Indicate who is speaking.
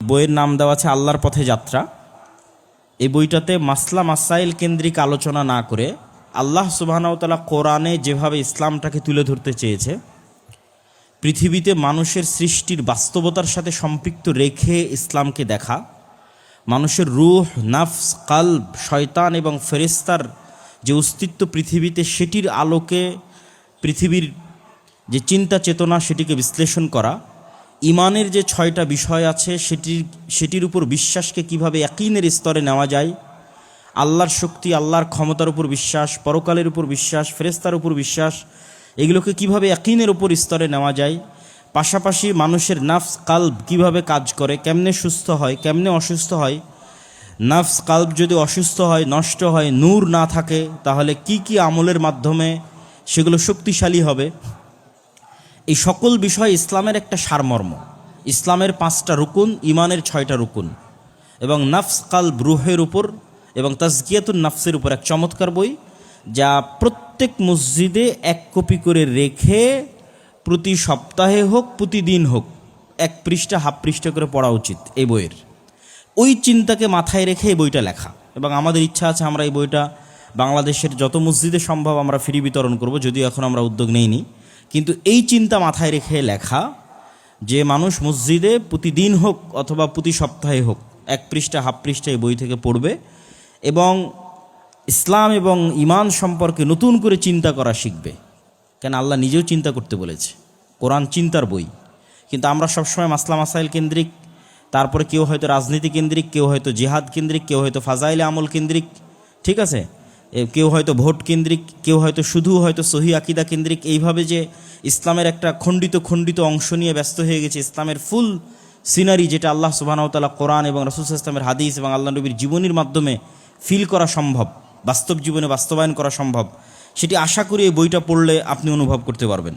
Speaker 1: বইয়ের নাম দেওয়া আছে আল্লাহর পথে যাত্রা। এই বইটাতে মাসলা মাসাইল কেন্দ্রিক আলোচনা না করে আল্লাহ সুবহানাহু ওয়া তাআলা কোরআনে যেভাবে ইসলামটাকে তুলে ধরতে চেয়েছে, পৃথিবীতে মানুষের সৃষ্টির বাস্তবতার সাথে সম্পৃক্ত রেখে ইসলামকে দেখা, মানুষের রূহ, নাফস, কালব, শয়তান এবং ফেরেশতার যে অস্তিত্ব পৃথিবীতে, সেটির আলোকে পৃথিবীর যে চিন্তা চেতনা সেটিকে বিশ্লেষণ করা, ইমানের যে 6টা বিষয় আছে সেটির উপর বিশ্বাসকে কিভাবে ইয়াকিনের স্তরে নেওয়া যায়, আল্লাহর শক্তি, আল্লাহর ক্ষমতার উপর বিশ্বাস, পরকালের উপর বিশ্বাস, ফেরেশতার উপর বিশ্বাস, এগুলোকে কিভাবে ইয়াকিনের উপর স্তরে নেওয়া যায়, পাশাপাশি মানুষের নাফস কালব কিভাবে কাজ করে, কেমনে সুস্থ হয়, কেমনে অসুস্থ হয়, নাফস কালব যদি অসুস্থ হয়, নষ্ট হয়, নূর না থাকে, তাহলে কি কি আমলের মাধ্যমে সেগুলো শক্তিশালী হবে। এই সকল বিষয় ইসলামের একটা সারমর্ম। ইসলামের 5টা রুকুন, ইমানের 6টা রুকুন, এবং নাফস কালব রুহের উপর এবং তাজকিয়াতুন নাফসের উপর এক চমৎকার বই, যা প্রত্যেক মসজিদে 1 কপি করে রেখে প্রতি সপ্তাহে হোক প্রতিদিন হোক 1 পৃষ্ঠা, হাফ পৃষ্ঠা করে পড়া উচিত এই বইয়ের। ওই চিন্তাকে মাথায় রেখে এই বইটা লেখা, এবং আমাদের ইচ্ছা আছে আমরা এই বইটা বাংলাদেশের যত মসজিদে সম্ভব আমরা ফ্রি বিতরণ করব, যদিও এখন আমরা উদ্যোগ নেইনি। কিন্তু এই চিন্তা মাথায় রেখে লেখা যে মানুষ মসজিদে প্রতিদিন হোক অথবা প্রতি সপ্তাহে হোক 1 পৃষ্ঠা, হাফ পৃষ্ঠা এই বই থেকে পড়বে এবং ইসলাম এবং ইমান সম্পর্কে নতুন করে চিন্তা করা শিখবে। কেন আল্লাহ নিজেও চিন্তা করতে বলেছে, কোরআন চিন্তার বই। কিন্তু আমরা সবসময় মাসলা মাসাইল কেন্দ্রিক, তারপরে কেউ হয়তো রাজনীতি কেন্দ্রিক, কেউ হয়তো জিহাদ কেন্দ্রিক, কেউ হয়তো ফাজাইলে আমল কেন্দ্রিক, ঠিক আছে, কেউ হয়তো ভোট কেন্দ্রিক, কেউ হয়তো শুধু হয়তো সহি আকিদা কেন্দ্রিক, এইভাবে যে ইসলামের একটা খণ্ডিত অংশ নিয়ে ব্যস্ত হয়ে গেছে। ইসলামের ফুল সিনারি যেটা আল্লাহ সুবহানাহু ওয়া তাআলা কোরআন এবং রাসূল সাল্লাল্লাহু আলাইহি ওয়াসাল্লামের হাদিস এবং আল্লাহ নবীর জীবনীর মাধ্যমে ফিল করা সম্ভব, বাস্তব জীবনে বাস্তবায়ন করা সম্ভব, সেটি আশা করি এই বইটা পড়লে আপনি অনুভব করতে পারবেন।